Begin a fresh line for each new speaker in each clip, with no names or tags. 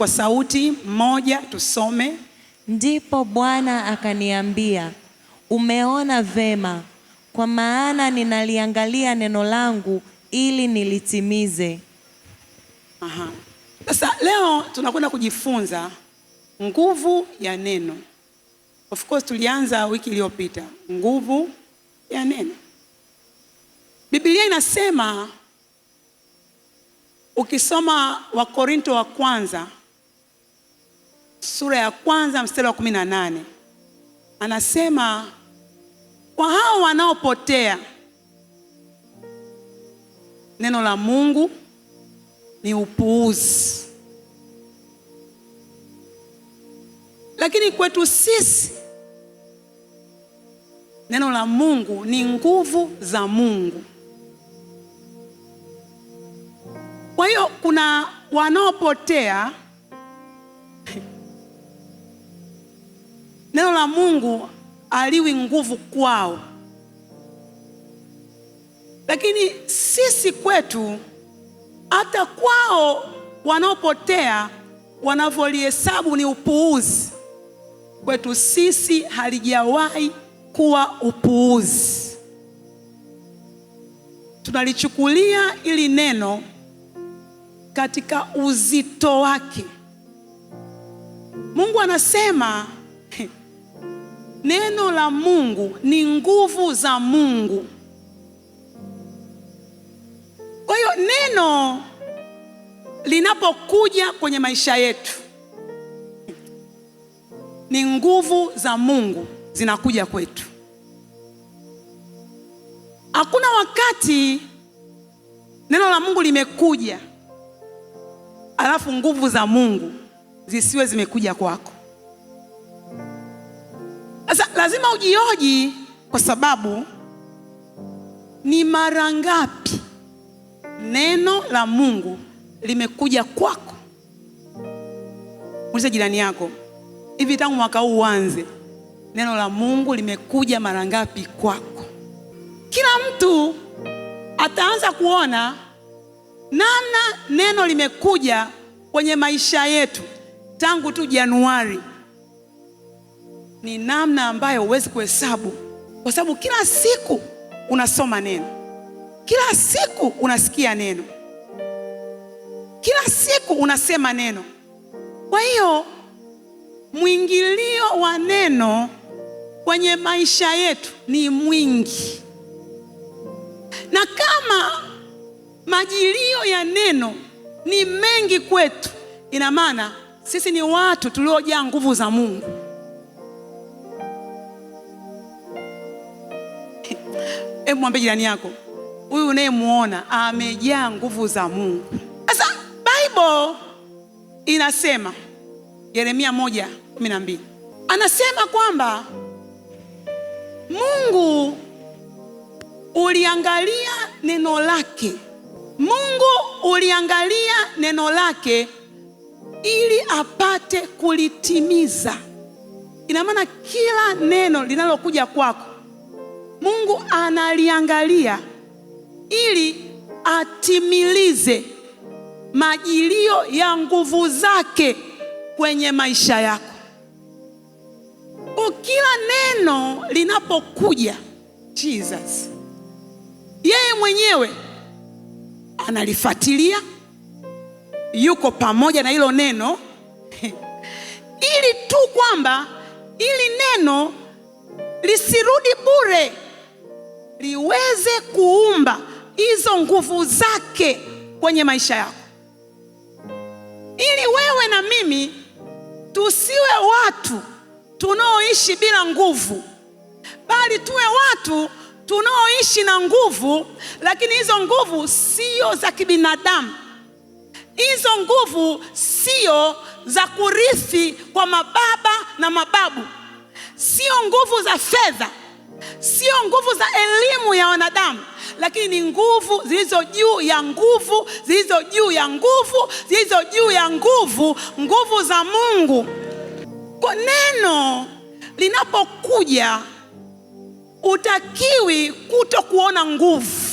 kwa sauti moja tusome.
Ndipo Bwana akaniambia, umeona vema, kwa maana ninaliangalia neno langu ili nilitimize.
Sasa leo tunakwenda kujifunza nguvu ya neno. Of course tulianza wiki iliyopita nguvu ya neno. Biblia inasema, ukisoma Wakorinto wa kwanza sura ya kwanza mstari wa 18, anasema kwa hao wanaopotea neno la Mungu ni upuuzi, lakini kwetu sisi neno la Mungu ni nguvu za Mungu. Kwa hiyo kuna wanaopotea, neno la Mungu aliwi nguvu kwao, lakini sisi kwetu, hata kwao wanaopotea wanavyolihesabu ni upuuzi, kwetu sisi halijawahi kuwa upuuzi. Tunalichukulia ili neno katika uzito wake. Mungu anasema neno la Mungu ni nguvu za Mungu. Kwa hiyo neno linapokuja kwenye maisha yetu, ni nguvu za Mungu zinakuja kwetu. Hakuna wakati neno la Mungu limekuja alafu nguvu za Mungu zisiwe zimekuja kwako. Sasa lazima ujioji, kwa sababu ni mara ngapi neno la Mungu limekuja kwako? Muulize jirani yako, hivi tangu mwaka huu uanze, neno la Mungu limekuja mara ngapi kwako? Kila mtu ataanza kuona namna neno limekuja kwenye maisha yetu tangu tu Januari. Ni namna ambayo huwezi kuhesabu, kwa sababu kila siku unasoma neno, kila siku unasikia neno, kila siku unasema neno. Kwa hiyo mwingilio wa neno kwenye maisha yetu ni mwingi, na kama majilio ya neno ni mengi kwetu, ina maana sisi ni watu tuliojaa nguvu za Mungu. Hebu mwambie jirani yako, huyu unayemuona amejaa nguvu za Mungu. Sasa Bible inasema, Yeremia 1:12, anasema kwamba Mungu uliangalia neno lake, Mungu uliangalia neno lake ili apate kulitimiza. Ina maana kila neno linalokuja kwako Mungu analiangalia ili atimilize majilio ya nguvu zake kwenye maisha yako. Kila neno linapokuja, Jesus yeye mwenyewe analifuatilia, yuko pamoja na hilo neno ili tu kwamba ili neno lisirudi bure, liweze kuumba hizo nguvu zake kwenye maisha yako, ili wewe na mimi tusiwe watu tunaoishi bila nguvu, bali tuwe watu tunaoishi na nguvu. Lakini hizo nguvu sio za kibinadamu, hizo nguvu sio za kurithi kwa mababa na mababu, sio nguvu za fedha, sio nguvu za elimu ya wanadamu, lakini ni nguvu zilizo juu ya nguvu, zilizo juu ya nguvu, zilizo juu ya nguvu, nguvu za Mungu. Kwa neno linapokuja, utakiwi kuto kuona nguvu,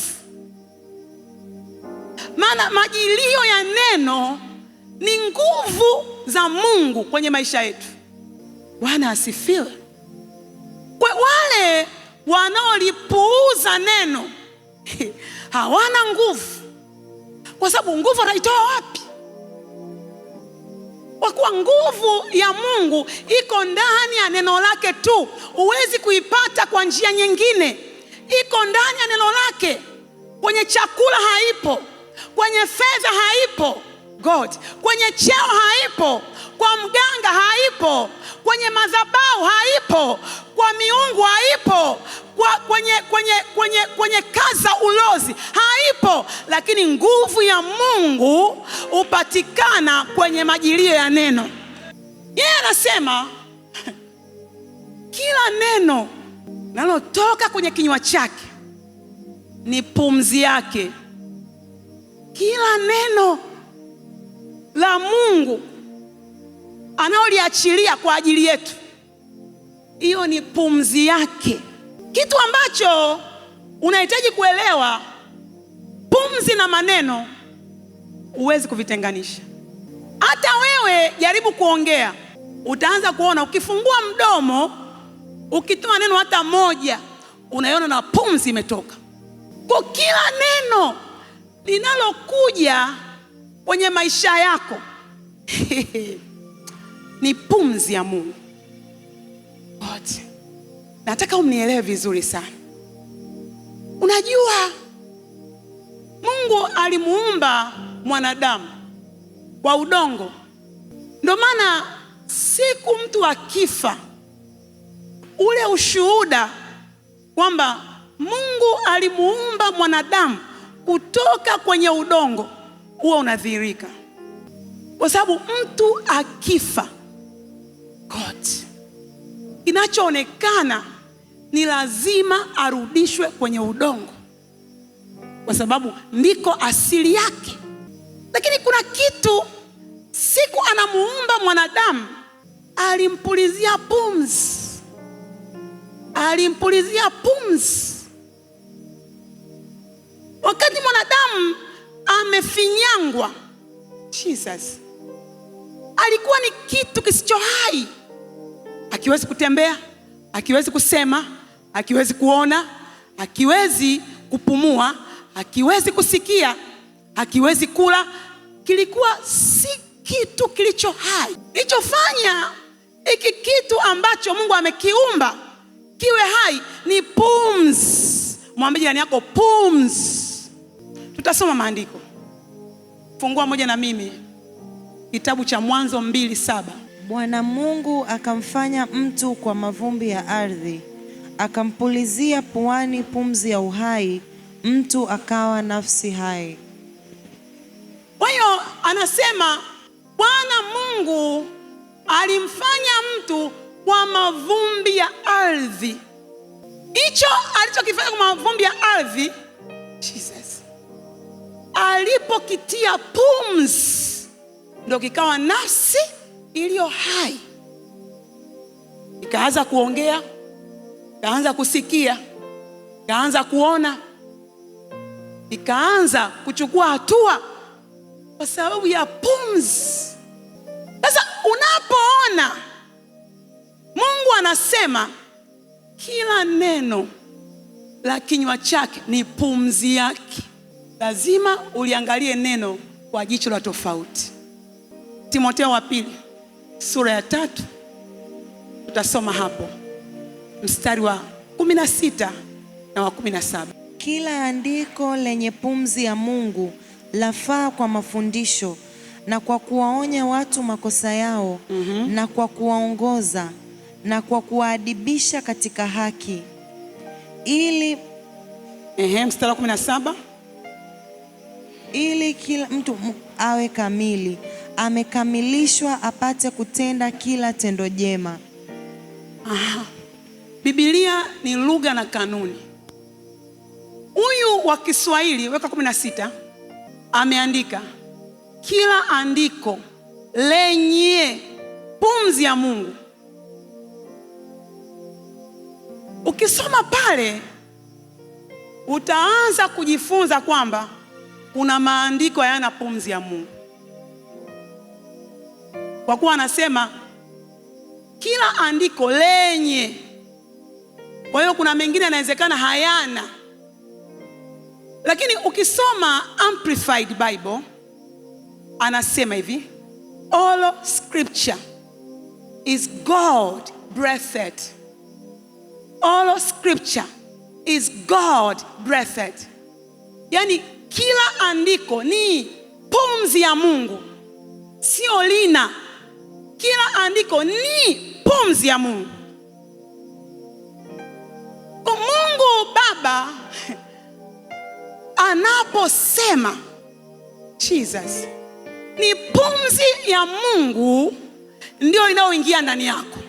maana majilio ya neno ni nguvu za Mungu kwenye maisha yetu. Bwana asifiwe. Kwa wale wanaolipuuza neno hawana nguvu, kwa sababu nguvu ataitoa wapi? Kwa kuwa nguvu ya Mungu iko ndani ya neno lake tu. Huwezi kuipata kwa njia nyingine. Iko ndani ya neno lake. Kwenye chakula haipo, kwenye fedha haipo, kwenye cheo haipo, kwa mganga haipo, kwenye madhabahu haipo, kwa miungu haipo, kwenye kazi za ulozi haipo. Lakini nguvu ya Mungu hupatikana kwenye majilio ya neno. Yeye anasema kila neno linalotoka kwenye kinywa chake ni pumzi yake. Kila neno la Mungu anaoliachilia kwa ajili yetu, hiyo ni pumzi yake. Kitu ambacho unahitaji kuelewa, pumzi na maneno huwezi kuvitenganisha. Hata wewe jaribu kuongea, utaanza kuona ukifungua mdomo, ukitoa neno hata moja, unaiona na pumzi imetoka. Kwa kila neno linalokuja kwenye maisha yako ni pumzi ya Mungu. Nataka umnielewe vizuri sana. Unajua, Mungu alimuumba mwanadamu kwa udongo. Ndio maana siku mtu akifa, ule ushuhuda kwamba Mungu alimuumba mwanadamu kutoka kwenye udongo huwa unadhihirika. Kwa sababu mtu akifa, kinachoonekana ni lazima arudishwe kwenye udongo, kwa sababu ndiko asili yake. Lakini kuna kitu, siku anamuumba mwanadamu alimpulizia pumzi. Alimpulizia pumzi. Wakati mwanadamu amefinyangwa, Jesus, alikuwa ni kitu kisicho hai. Akiwezi kutembea, akiwezi kusema, akiwezi kuona, akiwezi kupumua, akiwezi kusikia, akiwezi kula. Kilikuwa si kitu kilicho hai. Kilichofanya hiki kitu ambacho Mungu amekiumba kiwe hai ni pumzi. Mwambie jirani yako, pumzi. Tutasoma maandiko. Fungua moja na mimi kitabu cha Mwanzo 2:7.
Bwana Mungu akamfanya mtu kwa mavumbi ya ardhi, akampulizia puani pumzi ya uhai, mtu akawa nafsi hai.
Kwa hiyo anasema Bwana Mungu alimfanya mtu kwa mavumbi ya ardhi. Hicho alichokifanya kwa mavumbi ya ardhi, Jesus, alipokitia pumzi ndio kikawa nafsi iliyo hai. Ikaanza kuongea, ikaanza kusikia, ikaanza kuona, ikaanza kuchukua hatua kwa sababu ya pumzi. Sasa unapoona Mungu anasema kila neno la kinywa chake ni pumzi yake, lazima uliangalie neno kwa jicho la tofauti. Timotheo wa pili sura ya 3, tutasoma hapo mstari wa 16 na wa 17.
Kila andiko lenye pumzi ya Mungu lafaa kwa mafundisho na kwa kuwaonya watu makosa yao, na kwa kuwaongoza na kwa kuwaadibisha katika haki, ili
mstari wa 17,
ili kila mtu awe kamili, amekamilishwa apate kutenda kila tendo jema.
Biblia ni lugha na kanuni. Huyu wa Kiswahili weka 16 ameandika kila andiko lenye pumzi ya Mungu. Ukisoma pale utaanza kujifunza kwamba kuna maandiko hayana pumzi ya Mungu. kwa kuwa anasema kila andiko lenye. Kwa hiyo kuna mengine yanawezekana hayana, lakini ukisoma Amplified Bible anasema hivi, all scripture is God breathed. All scripture is God breathed. Yani kila andiko ni pumzi ya Mungu, sio lina. Kila andiko ni pumzi ya Mungu. Kwa Mungu Baba anaposema, Jesus, ni pumzi ya Mungu ndio inayoingia ndani yako.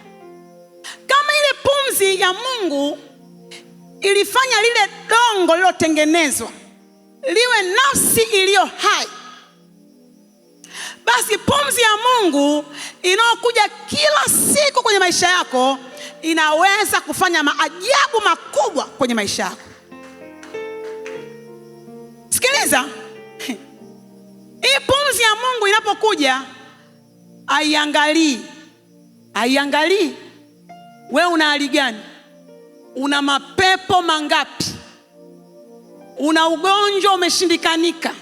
Kama ile pumzi ya Mungu ilifanya lile dongo lilotengenezwa liwe nafsi iliyo hai, basi pumzi ya Mungu inayokuja kila siku kwenye maisha yako inaweza kufanya maajabu makubwa kwenye maisha yako. Sikiliza, hii pumzi ya Mungu inapokuja haiangalii wewe una hali gani, una mapepo mangapi, una ugonjwa umeshindikanika,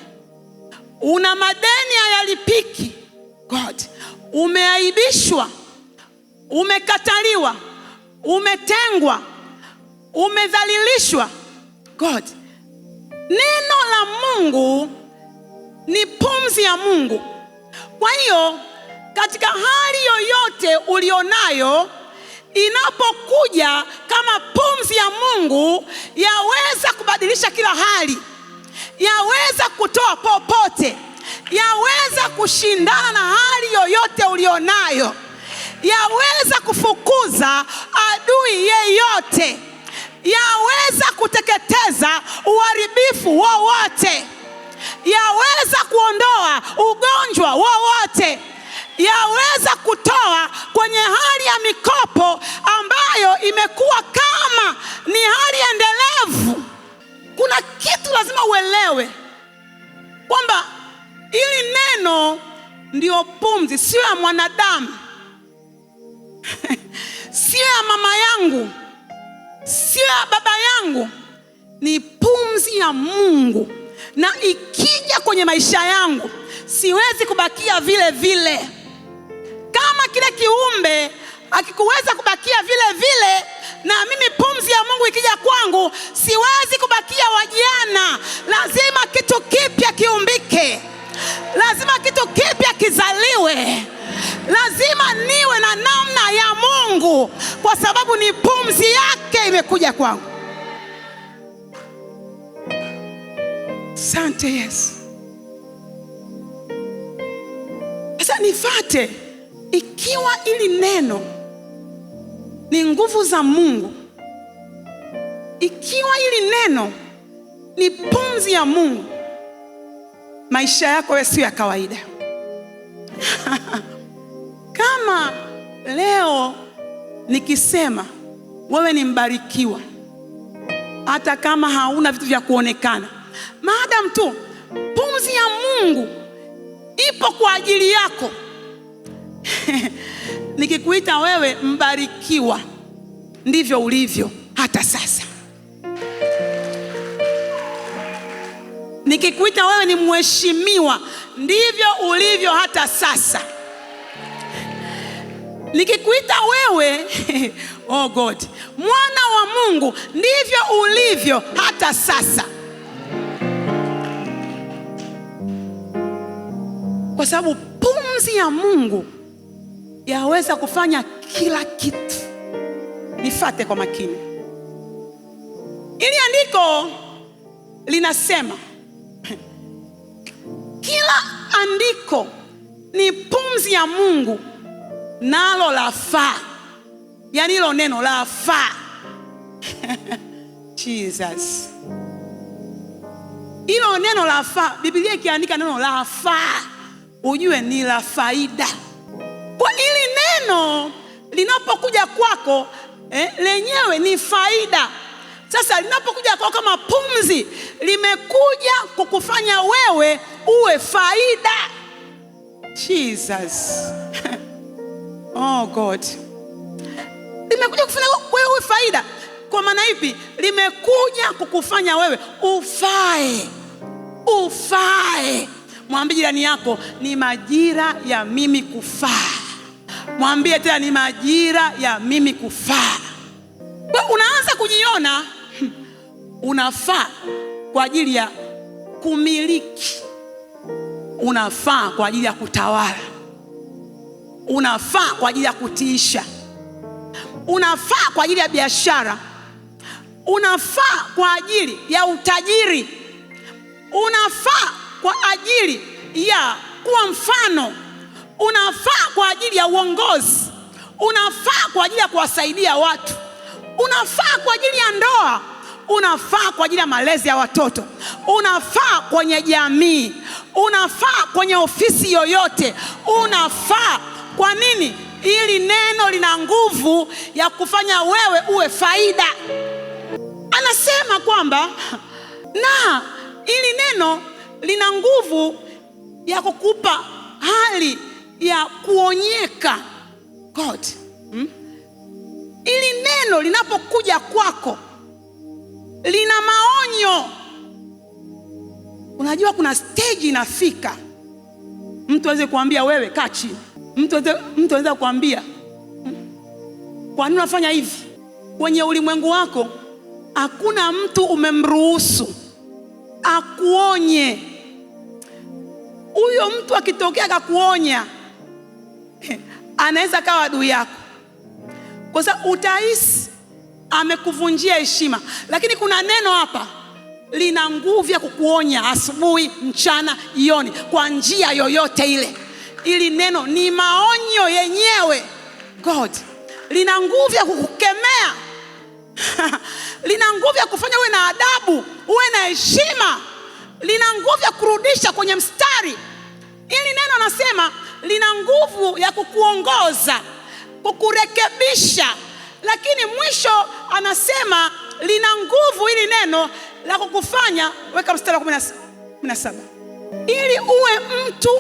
una madeni hayalipiki. God, umeaibishwa, umekataliwa, umetengwa, umedhalilishwa. God, neno la Mungu ni pumzi ya Mungu. Kwa hiyo katika hali yoyote ulionayo, inapokuja kama pumzi ya Mungu, yaweza kubadilisha kila hali, yaweza kutoa popote, yaweza kushindana na hali yoyote ulionayo, yaweza kufukuza adui yeyote, yaweza kuteketeza uharibifu wowote, yaweza kuondoa ugonjwa wowote, yaweza kutoa kwenye hali ya mikopo ambayo imekuwa kama ni hali endelevu. Kuna kitu lazima uelewe kwamba ili neno ndio pumzi, sio ya mwanadamu, sio ya mama yangu, sio ya baba yangu, ni pumzi ya Mungu. Na ikija kwenye maisha yangu, siwezi kubakia vile vile. Kama kile kiumbe akikuweza kubakia vile vile, na mimi pumzi ya Mungu ikija kwangu, siwezi kubakia wajana. Lazima kitu kipya kiumbike, lazima kitu kipya kizaliwe, lazima niwe na namna ya Mungu, kwa sababu ni pumzi yake imekuja kwangu. Asante Yesu. Sasa nifate, ikiwa ili neno ni nguvu za Mungu, ikiwa ili neno ni pumzi ya Mungu, maisha yako sio ya kawaida. Kama leo nikisema wewe ni mbarikiwa, hata kama hauna vitu vya kuonekana, maadamu tu pumzi ya Mungu ipo kwa ajili yako, nikikuita wewe mbarikiwa, ndivyo ulivyo hata sasa. Nikikuita wewe ni mheshimiwa, ndivyo ulivyo hata sasa. Nikikuita wewe oh God, mwana wa Mungu, ndivyo ulivyo hata sasa. Kwa sababu pumzi ya Mungu yaweza kufanya kila kitu. Nifate kwa makini. Ili andiko linasema kila andiko ni pumzi ya Mungu, nalo lafaa. Yani hilo neno lafaa. Jesus. Hilo neno lafaa, Biblia ikiandika neno lafaa, ujue ni la faida. Kwa ili neno linapokuja kwako, lenyewe ni faida. Sasa linapokuja kwako kama pumzi, limekuja kukufanya wewe uwe faida. Jesus. Oh God, limekuja kufanya wewe faida. Kwa maana ipi? Limekuja kukufanya wewe ufae. Mwambie jirani yako, ni majira ya mimi kufaa. Mwambie tena, ni majira ya mimi kufaa. Kwa unaanza kujiona unafaa kwa ajili ya kumiliki, unafaa kwa ajili ya kutawala, unafaa kwa ajili ya kutiisha, unafaa kwa ajili ya biashara, unafaa kwa ajili ya utajiri, unafaa kwa ajili ya kuwa mfano, unafaa kwa ajili ya uongozi, unafaa kwa ajili ya kuwasaidia watu, unafaa kwa ajili ya ndoa, unafaa kwa ajili ya malezi ya watoto, unafaa kwenye jamii, unafaa kwenye ofisi yoyote, unafaa. Kwa nini? Ili neno lina nguvu ya kufanya wewe uwe faida. Anasema kwamba na ili neno lina nguvu ya kukupa hali ya kuonyeka. God, ili neno linapokuja kwako lina maonyo. Unajua kuna stage inafika mtu aweze kuambia wewe kaa chini. Mtu aweze kuambia kwa nini unafanya hivi? Kwenye ulimwengu wako hakuna mtu umemruhusu akuonye. Huyo mtu akitokea akakuonya, anaweza kawa adui yako, kwa sababu utahisi amekuvunjia heshima. Lakini kuna neno hapa lina nguvu ya kukuonya asubuhi, mchana, jioni, kwa njia yoyote ile. Ili neno ni maonyo yenyewe. God, lina nguvu ya kukukemea lina nguvu ya kufanya uwe na adabu, uwe na heshima, lina nguvu ya kurudisha kwenye mstari. Ili neno anasema lina nguvu ya kukuongoza, kukurekebisha. Lakini mwisho anasema lina nguvu ili neno la kukufanya, weka mstari wa 17, ili uwe mtu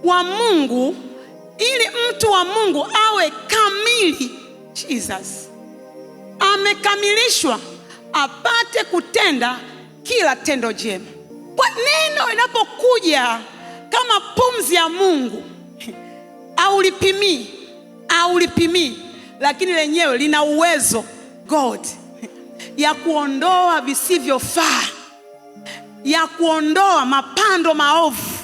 wa Mungu, ili mtu wa Mungu awe kamili. Jesus amekamilishwa apate kutenda kila tendo jema. Kwa neno inapokuja kama pumzi ya Mungu, aulipimii, lakini lenyewe lina uwezo, God, ya kuondoa visivyofaa, ya kuondoa mapando maovu,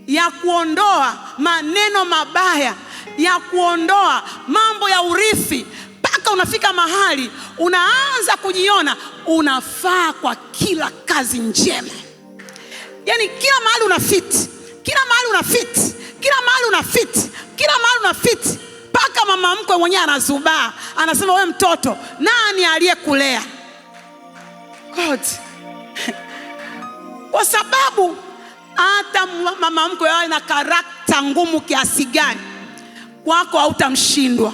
ya kuondoa maneno mabaya, ya kuondoa mambo ya urithi, mpaka unafika mahali unaanza kujiona unafaa kwa kila kazi njema. Yani kila mahali unafiti, kila mahali unafiti, kila mahali unafiti, kila mahali unafiti, mpaka mama mkwe mwenyewe anazubaa, anasema wewe mtoto, nani aliyekulea? God, kwa sababu hata mama mkwe awe na karakta ngumu kiasi gani, kwako hautamshindwa,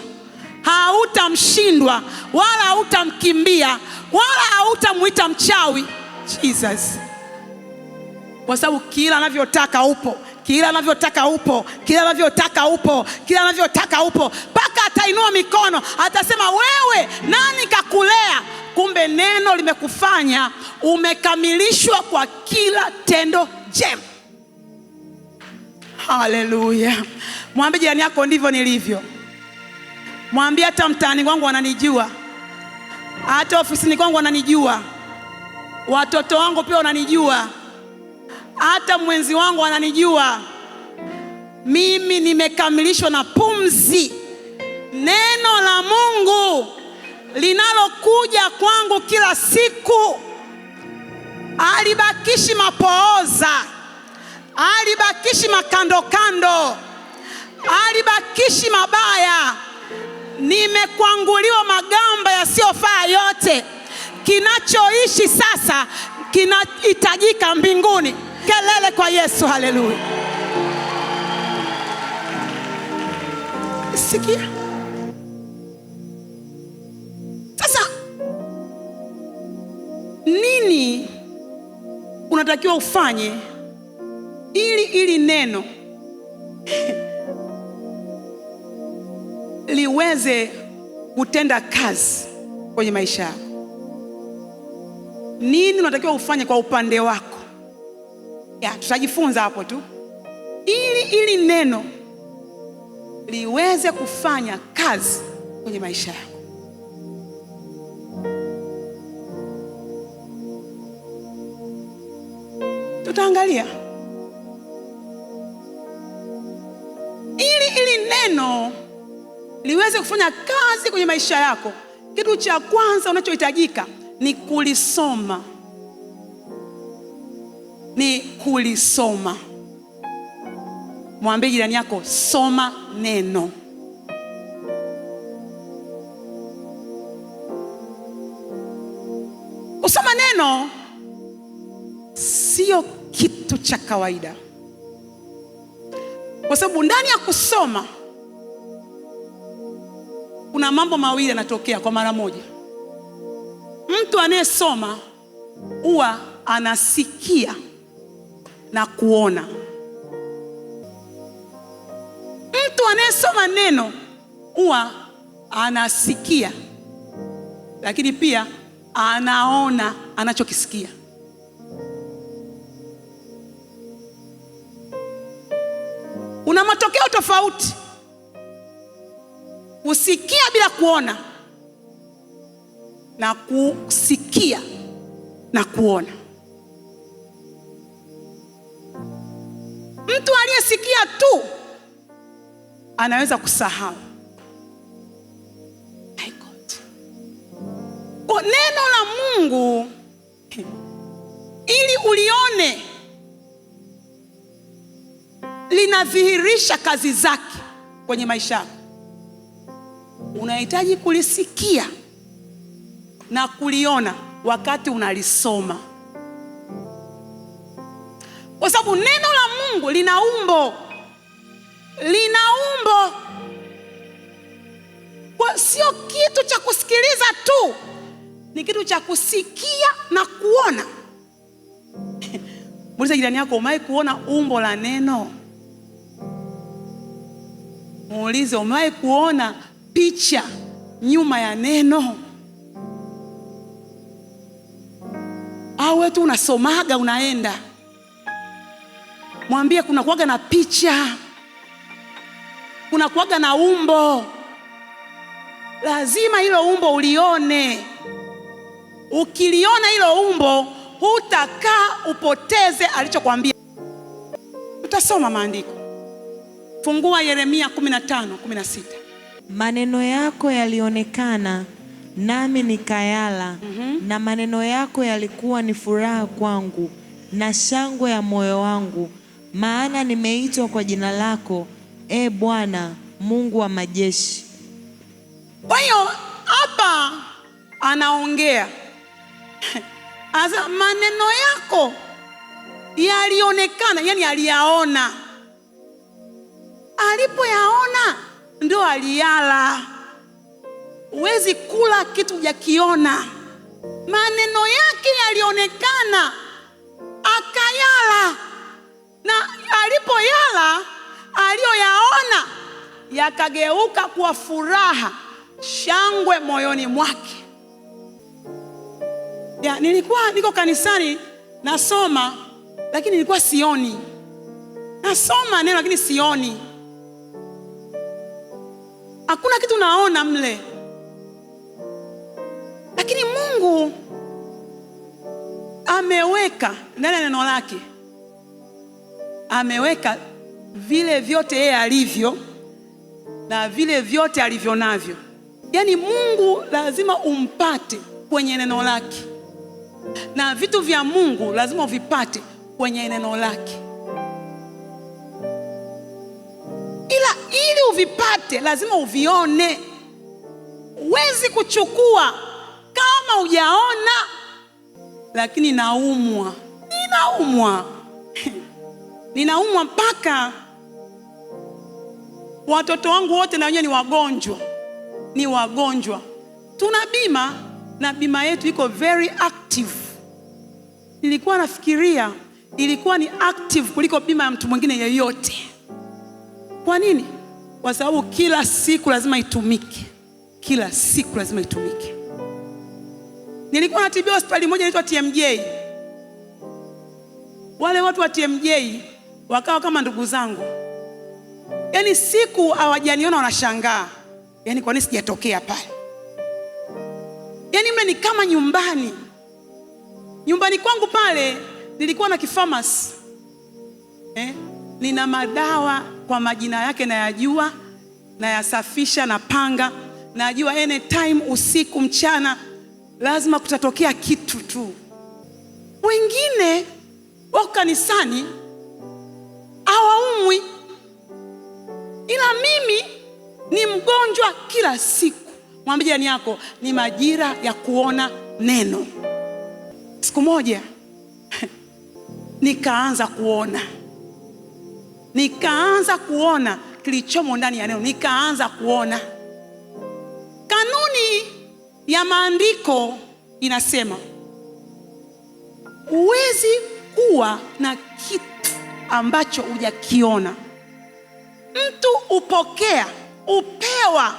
wala hautamkimbia, wala hautamuita mchawi. Jesus, kwa sababu kila anavyotaka upo, kila anavyotaka upo, kila anavyotaka upo, kila anavyotaka upo, mpaka atainua mikono, atasema wewe nani kakulea? Kumbe neno limekufanya umekamilishwa kwa kila tendo jema. Haleluya. Mwambie jirani yako, ndivyo nilivyo. Mwambie hata mtaani kwangu wananijua, hata ofisini kwangu wananijua, watoto wangu pia wananijua, hata mwenzi wangu wananijua. Mimi nimekamilishwa na pumzi, neno la Mungu linalokuja kwangu kila siku. Alibakishi mapooza, alibakishi makando kando, alibakishi mabaya. Nimekwanguliwa magamba yasiyofaa yote. Kinachoishi sasa kinahitajika mbinguni. Kelele kwa Yesu, haleluya. Sikia sasa, nini unatakiwa ufanye ili neno liweze kutenda kazi kwenye maisha yako. Nini unatakiwa ufanye kwa upande wako? Tutajifunza hapo tu, ili neno liweze kufanya kazi kwenye maisha yako. Tutaangalia ili neno liweze kufanya kazi kwenye maisha yako. Kitu cha kwanza unachohitajika ni kulisoma. Mwambie jirani yako, soma neno. Kusoma neno sio kitu cha kawaida, kwa sababu ndani ya kusoma kuna mambo mawili yanatokea kwa mara moja. Mtu anayesoma huwa anasikia na kuona. Mtu anayesoma neno huwa anasikia, lakini pia anaona anachokisikia. Una matokeo tofauti kusikia bila kuona na kusikia na kuona. Mtu aliyesikia tu anaweza kusahau. My God. Kwa neno la Mungu ili ulione linadhihirisha kazi zake kwenye maisha yako, unahitaji kulisikia na kuliona wakati unalisoma, kwa sababu neno la Mungu lina umbo. Kwa sio kitu cha kusikiliza tu, ni kitu cha kusikia na kuona. Muulize jirani yako, umewahi kuona umbo la neno? Muulize, umewahi kuona picha nyuma ya neno? Au wewe tu unasomaga unaenda? Mwambie kuna kuwaga na picha, kuna kuwaga na umbo. Lazima hilo umbo ulione. Ukiliona hilo umbo, hutakaa upoteze alichokwambia. Tutasoma maandiko. Fungua Yeremia 15:16.
Maneno yako yalionekana nami nikayala, na maneno yako yalikuwa ni furaha kwangu na shangwe ya moyo wangu, maana nimeitwa kwa jina lako, e Bwana Mungu wa majeshi.
Kwa hiyo hapa anaongea asa maneno yako yalionekana, yani aliyaona. Alipoyaona ndio aliyala. Huwezi kula kitu hujakiona. Maneno yake yalionekana akayala, na alipoyala aliyoyaona yakageuka kuwa furaha, shangwe moyoni mwake. Nilikuwa niko kanisani nasoma, lakini nilikuwa sioni. Nasoma neno lakini sioni. Hakuna kitu naona mle. Lakini Mungu ameweka ndani ya neno lake, ameweka vile vyote yeye alivyo na vile vyote alivyo navyo. Yaani Mungu lazima umpate kwenye neno lake, na vitu vya Mungu lazima uvipate kwenye neno lake. Ila ili uvipate lazima uvione. Huwezi kuchukua kama hujaona. Lakini ninaumwa mpaka watoto wangu wote na wenyewe ni wagonjwa. Tuna bima na bima yetu iko very active. Nilikuwa nafikiria ilikuwa ni active kuliko bima ya mtu mwingine yeyote. Kwa nini? kwa sababu kila siku lazima itumike. Kila siku lazima itumike. Nilikuwa natibiwa hospitali moja inaitwa TMJ. Wale watu wa TMJ wakawa kama ndugu zangu. Yaani siku hawajaniona wanashangaa. Yaani kwa nini sijatokea pale? Yaani mle ni kama nyumbani. Nyumbani kwangu pale nilikuwa na kifamasi. Nina madawa kwa majina yake nayajua, nayasafisha na panga. Najua anytime, usiku mchana, lazima kutatokea kitu tu. Wengine wako kanisani hawaumwi, ila mimi ni mgonjwa kila siku. Mwambie jirani yako, ni majira ya kuona neno. Siku moja nikaanza kuona kilichomo ndani ya neno. Nikaanza kuona kanuni ya maandiko inasema, huwezi kuwa na kitu ambacho hujakiona. Mtu upewa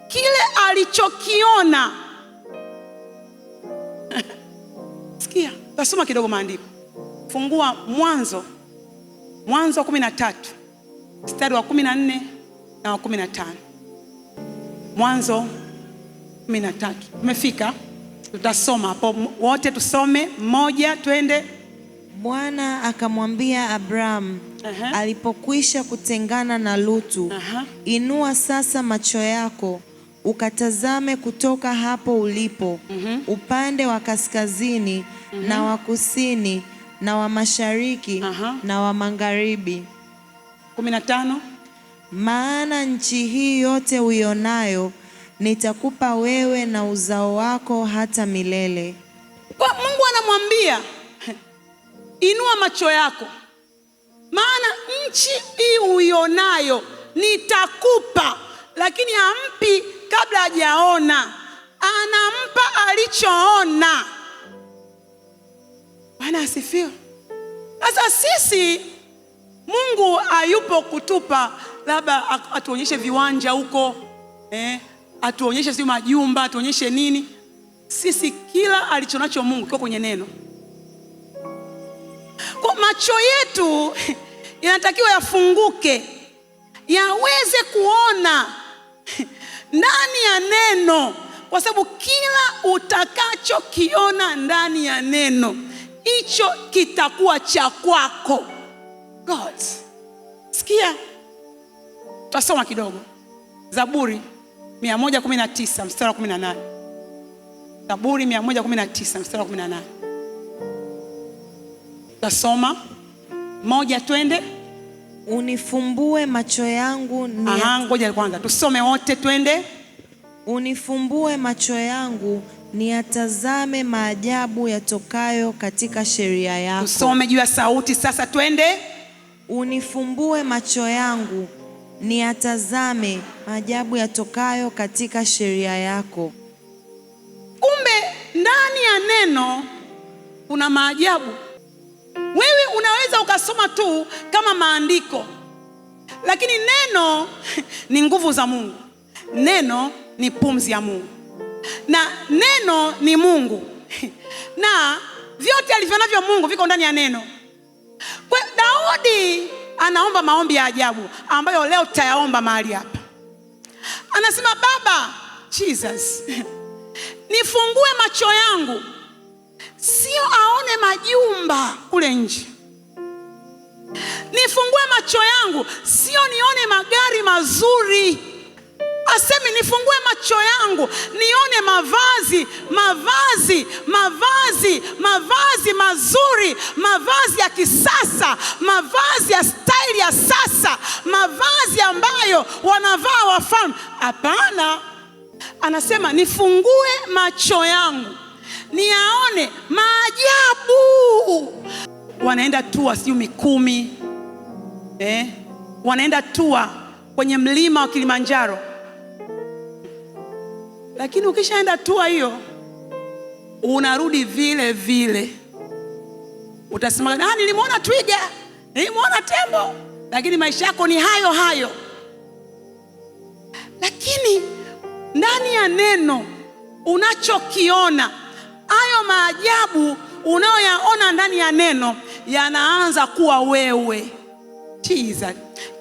kile alichokiona. Sikia, tasoma kidogo maandiko. Fungua Mwanzo 13 mstari wa 14 na wa 15. Mwanzo 13. Tumefika? Tutasoma hapo wote, tusome moja, twende.
Bwana akamwambia Abraham alipokwisha kutengana na Lutu, inua sasa macho yako ukatazame kutoka hapo ulipo, upande wa kaskazini na wa kusini na wa mashariki na wa magharibi.
15.
Maana nchi hii yote uionayo nitakupa wewe na uzao wako hata milele.
Kwa Mungu anamwambia inua macho yako, maana nchi hii uionayo nitakupa. Lakini hampi kabla hajaona, anampa alichoona. Bwana asifiwe. Sasa sisi, Mungu hayupo kutupa labda atuonyeshe viwanja huko, atuonyeshe si majumba, atuonyeshe nini. Sisi kila alichonacho Mungu kiko kwenye neno. Kwa macho yetu yanatakiwa yafunguke, yaweze kuona ndani ya neno, kwa sababu kila utakachokiona ndani ya neno, hicho kitakuwa cha kwako. God. Sikia, tutasoma kidogo Zaburi 119 mstari wa 18. Zaburi 119 mstari wa 18. Tutasoma moja, twende.
Unifumbue macho yangu
ngoja kwanza tusome wote, twende.
Unifumbue macho yangu niyatazame maajabu yatokayo katika sheria yako.
Tusome juu ya sauti sasa, twende.
Unifumbue macho yangu niyatazame maajabu yatokayo katika sheria yako.
Kumbe ndani ya neno kuna maajabu. Wewe unaweza ukasoma tu kama maandiko, lakini neno ni nguvu za Mungu. Neno ni pumzi ya Mungu, na neno ni Mungu, na vyote alivyonavyo Mungu viko ndani ya neno. Kwa Daudi anaomba maombi ya ajabu ambayo leo tutayaomba mahali hapa. Anasema, Baba Jesus, nifungue macho yangu, sio aone majumba kule nje. Nifungue macho yangu, sio nione magari mazuri. Asemi nifungue macho yangu nione mavazi mazuri, mavazi ya kisasa, mavazi ya style ya sasa, mavazi ambayo wanavaa wafalme. Hapana, anasema nifungue macho yangu niyaone maajabu. Wanaenda tua sio Mikumi, wanaenda tua kwenye mlima wa Kilimanjaro. Lakini ukishaenda tua hiyo unarudi vile vile. Utasema, nilimwona twiga, nilimwona tembo, lakini maisha yako ni hayo hayo. lakini ndani ya neno unachokiona, hayo maajabu unayoyaona ndani ya neno yanaanza kuwa wewe. Jesus.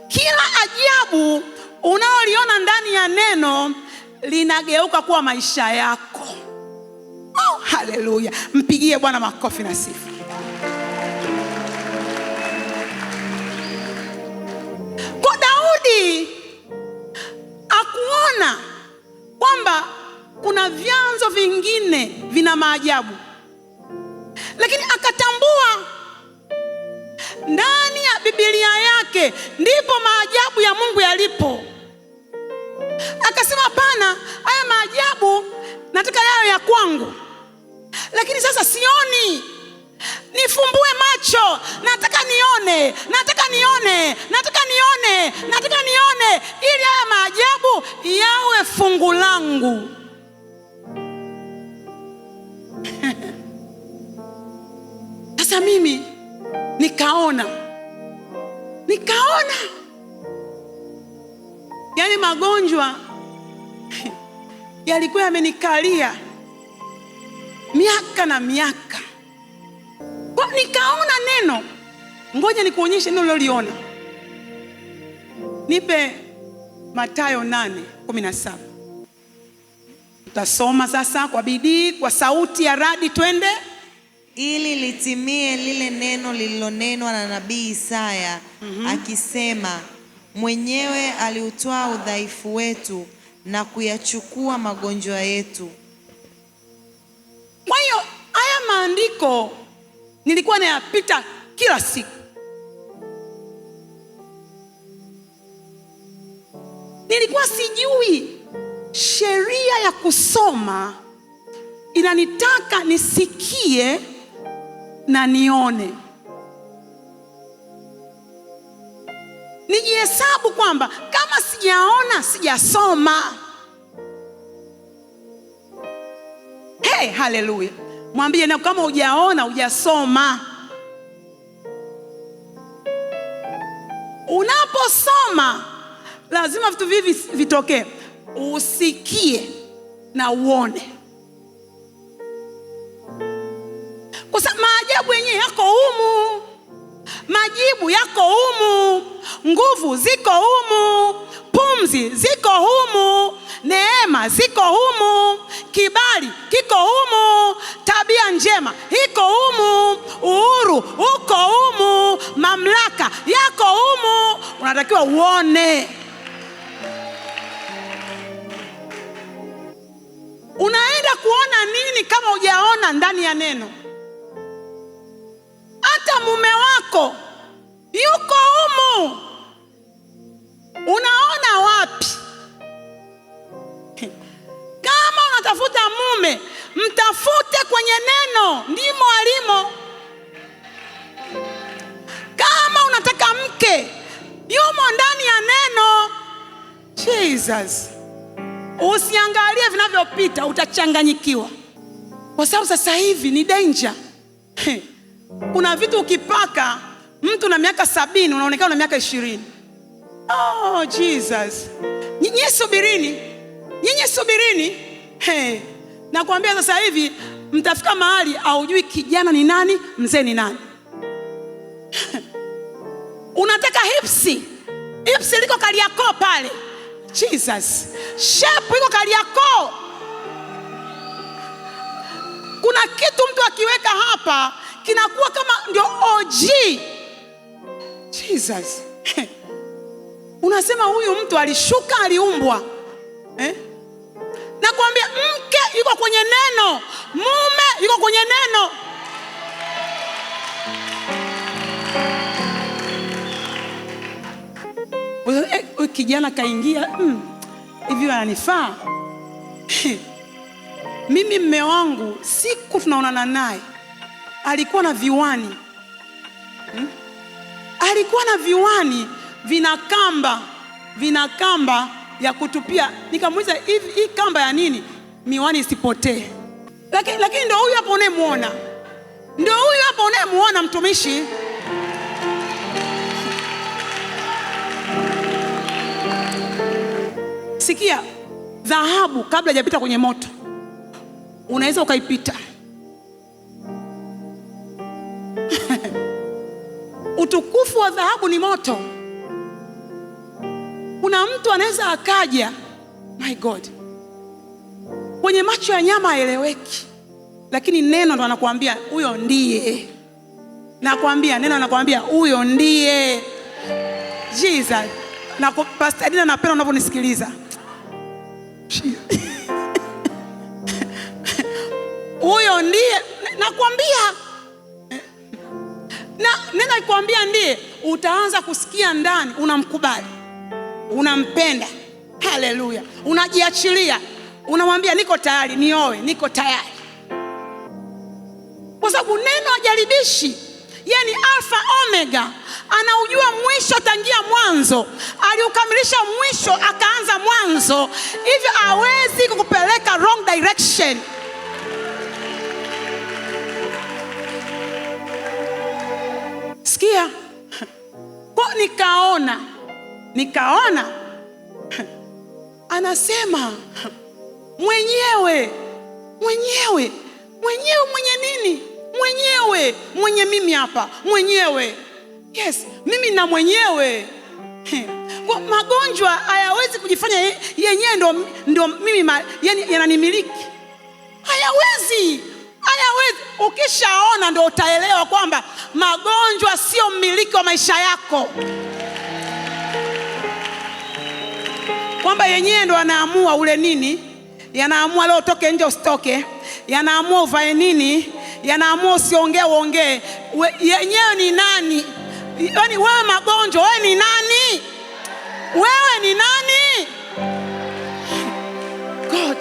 Kila ajabu unayoliona ndani ya neno linageuka kuwa maisha yako. Oh, haleluya. Mpigie Bwana makofi na sifa. Kwa Daudi akuona kwamba kuna vyanzo vingine vina maajabu, lakini akatambua ndani ya Biblia yake ndipo maajabu ya Mungu yalipo. Akasema hapana, haya maajabu nataka yawe ya kwangu, lakini sasa sioni. Nifumbue macho, nataka nione, nataka nione, nataka nione, nataka nione, ili haya maajabu yawe fungu langu. Sasa mimi nikaona yani magonjwa yalikuwa yamenikalia miaka na miaka. Kwa nikaona neno, ngoja nikuonyeshe neno liloliona. Nipe Mathayo 8:17. Tutasoma sasa kwa bidii, kwa sauti ya radi, twende.
Ili litimie lile neno lililonenwa na nabii Isaya, akisema, mwenyewe aliutwaa udhaifu wetu na kuyachukua magonjwa yetu.
Kwa hiyo haya maandiko nilikuwa nayapita kila siku. Nilikuwa sijui sheria ya kusoma inanitaka nisikie na nione. Nijihesabu kwamba kama sijaona sijasoma. Hey, haleluya. Mwambie na kama hujaona hujasoma. Unaposoma lazima vitu hivi vitokee. Usikie na uone. Kwa sababu maajabu yenyewe yako humu, majibu yako humu, nguvu ziko humu, pumzi ziko humu, neema ziko humu, kibali kiko humu, tabia njema iko humu, uhuru uko humu, mamlaka yako humu. Unatakiwa uone. Unaenda kuona nini kama hujaona ndani ya neno? Hata mume wako yuko humu, unaona wapi? Kama unatafuta mume, mtafute kwenye neno, ndimo alimo. Kama unataka mke, yumo ndani ya neno. Jesus. Usiangalie vinavyopita, utachanganyikiwa. Kwa sababu sasa hivi ni danger. Kuna vitu ukipaka mtu na miaka 70 unaonekana na miaka 20. Oh Jesus. Nyinyi subirini. Nakwambia sasa hivi mtafika mahali haujui kijana ni nani, mzee ni nani. Unataka hipsi liko Kariakoo pale. Jesus. Shape iko Kariakoo. Kuna kitu mtu akiweka hapa kinakuwa kama ndio OG. Jesus. Unasema huyu mtu alishuka, aliumbwa. Nakwambia mke yuko kwenye neno, mume yuko kwenye neno. Kijana kaingia hivi ananifaa. Mimi mme wangu siku tunaonana naye alikuwa na viwani. Alikuwa na viwani vina kamba ya kutupia. Nikamuuliza, hii kamba ya nini? Miwani isipotee. Lakini ndio huyu hapo unayemuona, mtumishi. Sikia, dhahabu kabla hajapita kwenye moto unaweza ukaipita. Utukufu wa dhahabu ni moto. Kuna mtu anaweza akaja, my God, kwenye macho ya nyama haeleweki, lakini neno ndo anakuambia huyo ndiye. Nakwambia neno anakuambia huyo ndiye. Jesus. Na Pastor Dina, napenda unaponisikiliza. Huyo ndiye nakwambia. Na neno ikwambia ndiye, utaanza kusikia ndani unamkubali, unampenda. Haleluya. Unajiachilia, unamwambia niko tayari nioe, niko tayari. Kwa sababu neno hajaribishi. Yeye ni Alfa Omega, anaujua mwisho tangia mwanzo, aliukamilisha mwisho akaanza mwanzo, hivyo hawezi kukupeleka wrong direction. Sikia, kwa nikaona anasema mwenyewe mwenye nini? Mwenye mimi hapa, mwenyewe. Yes, mimi na mwenyewe. Kwa magonjwa hayawezi kujifanya yenyewe ndo mimi yani yananimiliki. Hayawezi. Ukishaona ndo utaelewa kwamba magonjwa sio mmiliki wa maisha yako. Kwamba yenyewe ndo anaamua ule nini, yanaamua leo utoke nje usitoke, yanaamua uvae nini, yanaamua usiongee. Yenyewe ni nani? Yaani wewe magonjwa, wewe ni nani? Wewe ni nani? God.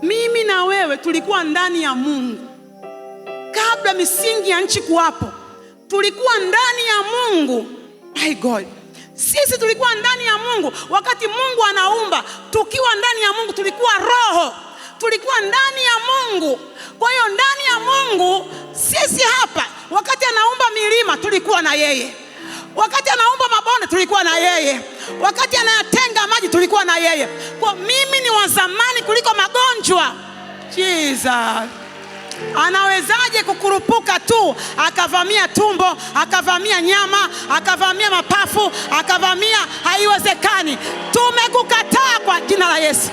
Mimi na wewe tulikuwa ndani ya Mungu kabla misingi ya nchi kuwapo. Tulikuwa ndani ya Mungu. My God. Sisi tulikuwa ndani ya Mungu wakati Mungu anaumba. Tukiwa ndani ya Mungu tulikuwa roho. Tulikuwa ndani ya Mungu. Kwa hiyo ndani ya Mungu sisi hapa, wakati anaumba milima tulikuwa na yeye. Wakati anaumba mabonde tulikuwa na yeye. Wakati anayatenga maji tulikuwa na yeye. Kwa mimi ni wa zamani kuliko magonjwa. Jesus. Anawezaje kukurupuka tu akavamia tumbo, akavamia nyama, akavamia mapafu, akavamia? Haiwezekani. Tumekukataa kwa jina la Yesu.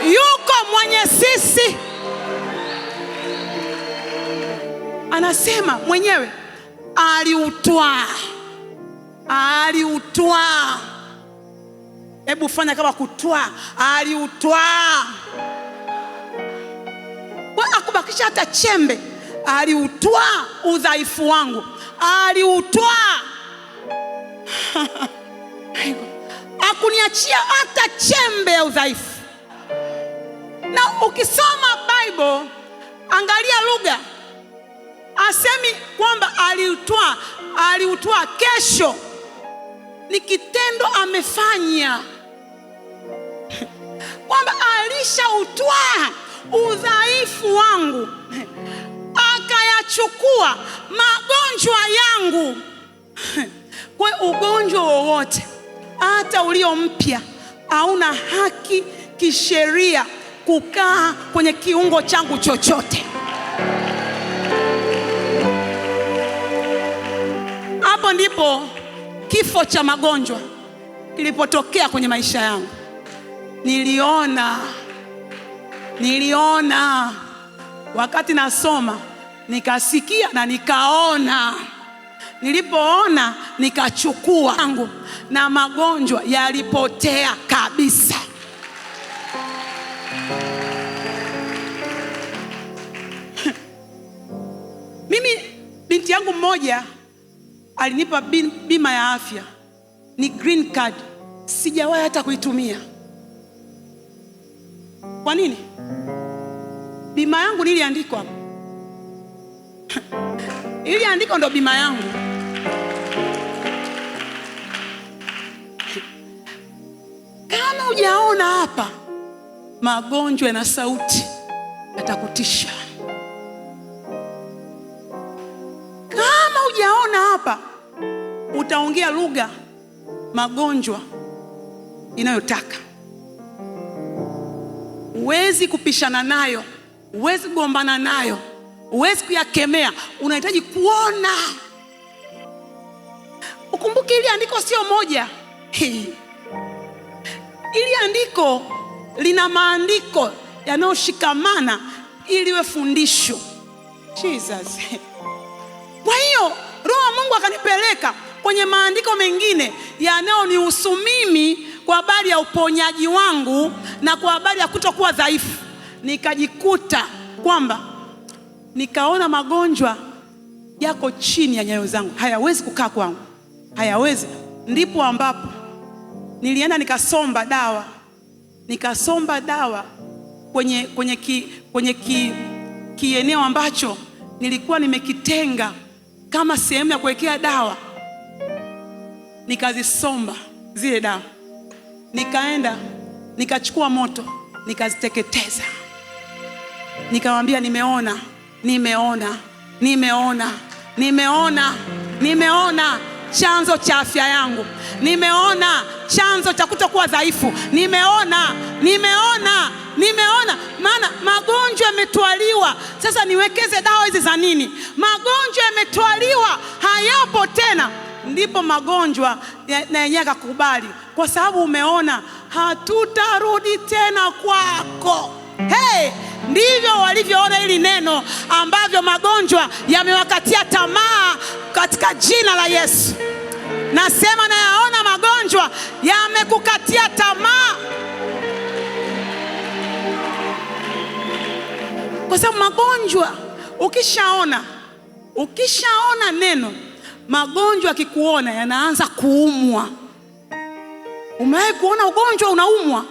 Yuko mwenye sisi. Anasema mwenyewe aliutwaa. Hebu fanya kama kutwaa. Aliutwaa. Akubakisha hata chembe. Aliutwaa udhaifu wangu. Aliutwaa. Akuniachia hata chembe ya udhaifu. Na ukisoma Bible, angalia lugha. Asemi kwamba aliutwaa kesho. Ni kitendo amefanya. Kwamba alishautwaa udhaifu wangu, akayachukua magonjwa yangu. Kwa ugonjwa wowote, hata ulio mpya, hauna haki kisheria kukaa kwenye kiungo changu chochote. Hapo ndipo kifo cha magonjwa kilipotokea kwenye maisha yangu. Niliona wakati nasoma, nikasikia na nikaona. Nilipoona nikachukua yangu na magonjwa yalipotea kabisa. Mimi binti yangu mmoja alinipa bima ya afya, ni green card. Sijawahi hata kuitumia. Kwa nini? Bima yangu niliandikwa. Iliandikwa ndo bima yangu. Kama hujaona hapa, magonjwa na sauti yatakutisha. Kama hujaona hapa, utaongea lugha magonjwa inayotaka. Huwezi kupishana nayo, huwezi kugombana nayo, huwezi kuyakemea, unahitaji kuona. Ukumbuke ili andiko sio moja. Ili andiko lina maandiko yanayoshikamana ili iwe fundisho. Jesus. Kwa hiyo Roho wa Mungu akanipeleka kwenye maandiko mengine yanayonihusu mimi kwa habari ya uponyaji wangu na kwa habari ya kutokuwa dhaifu. Nikajikuta kwamba nikaona magonjwa yako chini ya nyayo zangu, hayawezi kukaa kwangu, hayawezi. Ndipo ambapo nilienda nikasomba dawa kwenye kieneo ambacho nilikuwa nimekitenga kama sehemu ya kuwekea dawa. Nikazisomba zile dawa, nikaenda nikachukua moto nikaziteketeza. Nikamwambia nimeona chanzo cha afya yangu, nimeona chanzo cha kutokuwa dhaifu, nimeona. Maana magonjwa yametwaliwa. Sasa niwekeze dawa hizi za nini? Magonjwa yametwaliwa, hayapo tena. Ndipo magonjwa na yenyewe akakubali, kwa sababu umeona hatutarudi tena kwako. Ndivyo walivyoona hili neno ambavyo magonjwa yamewakatia tamaa katika jina la Yesu. Nasema nayaona magonjwa yamekukatia tamaa, kwa sababu magonjwa ukishaona neno, magonjwa yakikuona yanaanza kuumwa. Umewahi kuona ugonjwa unaumwa?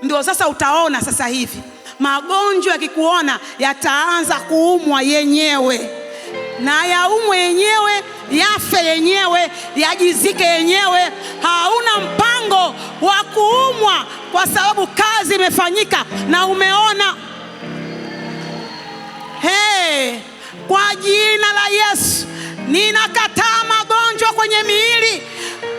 Ndio sasa utaona sasa hivi magonjwa yakikuona yataanza kuumwa yenyewe, na yaumwe yenyewe, yafe yenyewe, yajizike yenyewe. Hauna mpango wa kuumwa kwa sababu kazi imefanyika na umeona. Kwa jina la Yesu ninakataa magonjwa kwenye miili.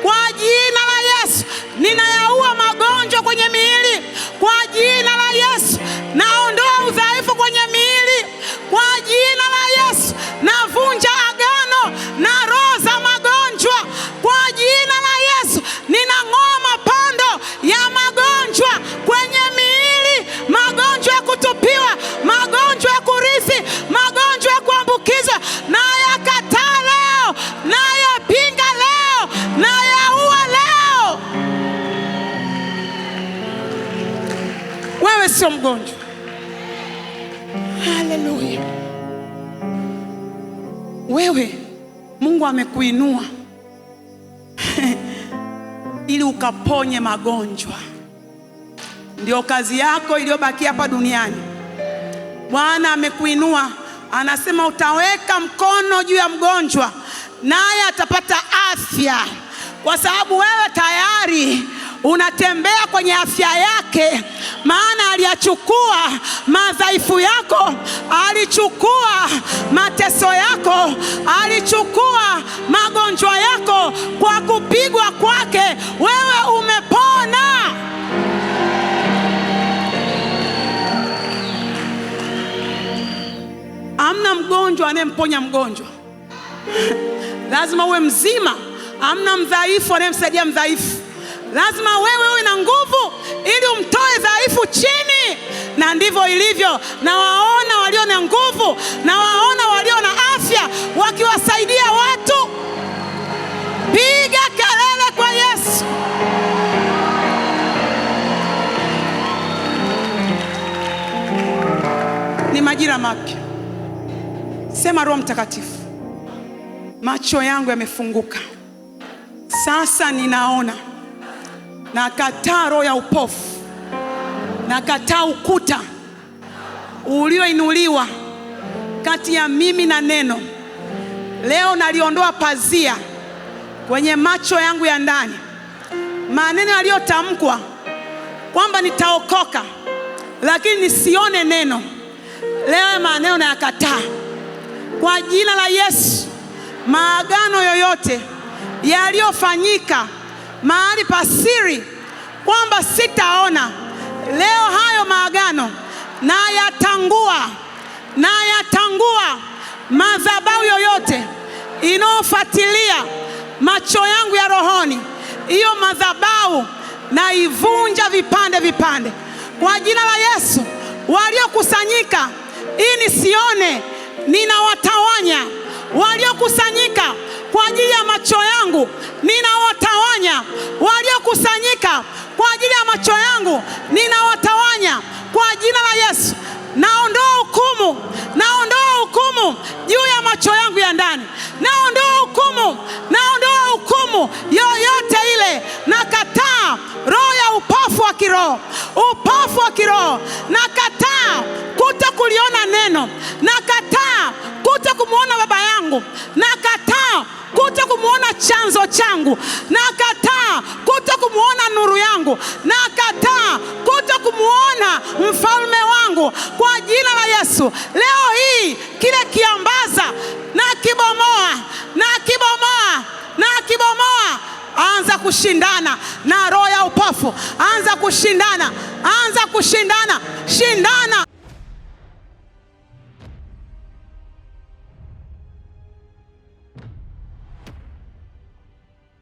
Kwa jina la Yesu ninayaua magonjwa kwenye miili. Kwa jina la Yesu naondoa udhaifu kwenye miili. Kwa jina la Yesu navunja agano na roho za magonjwa. Kwa jina la Yesu ninang'oa mapando ya magonjwa kwenye miili, magonjwa ya kutupiwa, magonjwa ya kurithi, magonjwa ya kuambukizwa. Nayakataa leo, nayapinga leo, nayaua leo. Wewe sio mgonjwa. Haleluya. Wewe Mungu amekuinua ili ukaponye magonjwa. Ndio kazi yako iliyobaki hapa duniani. Bwana amekuinua, anasema utaweka mkono juu ya mgonjwa naye atapata afya, kwa sababu wewe tayari unatembea kwenye afya yake. Maana aliyachukua madhaifu yako, alichukua mateso yako, alichukua magonjwa yako. Kwa kupigwa kwake wewe umepona. Hamna mgonjwa anayemponya mgonjwa. Lazima uwe mzima. Hamna mdhaifu anayemsaidia mdhaifu. Lazima wewe uwe na nguvu ili umtoe dhaifu chini. Na ndivyo ilivyo. Na waona walio na nguvu, na waona walio na afya wakiwasaidia watu. Piga kelele kwa Yesu. Ni majira mapya. Sema, Roho Mtakatifu, macho yangu yamefunguka. Sasa ninaona. Nakataa roho ya upofu. Nakataa ukuta ulioinuliwa kati ya mimi na neno. Leo naliondoa pazia kwenye macho yangu ya ndani. Maneno yaliyotamkwa kwamba nitaokoka lakini nisione neno, leo maneno nayakataa kwa jina la Yesu. Maagano yoyote yaliyofanyika mahali pa siri kwamba sitaona. Leo hayo maagano nayatangua madhabahu yoyote inayofuatilia macho yangu ya rohoni, hiyo madhabahu naivunja vipande vipande kwa jina la Yesu. Waliokusanyika ili nisione, ninawatawanya. Waliokusanyika kwa ajili ya macho yangu, ninawatawanya. Waliokusanyika kwa ajili ya macho yangu, ninawatawanya kwa jina la Yesu. Naondoa hukumu juu ya macho yangu ya ndani. Naondoa hukumu yoyote ile. Nakataa roho ya upofu wa kiroho. Nakataa kuto kuliona neno. Nakataa kuto kumuona baba yangu. Nakataa kuto kumuona chanzo changu. Nakataa kuto kumuona nuru yangu. Nakataa kuto kumuona mfalme wangu kwa jina la Yesu. Leo hii kile kiambaza na kibomoa. Anza kushindana na roho ya upofu. Anza kushindana. Shindana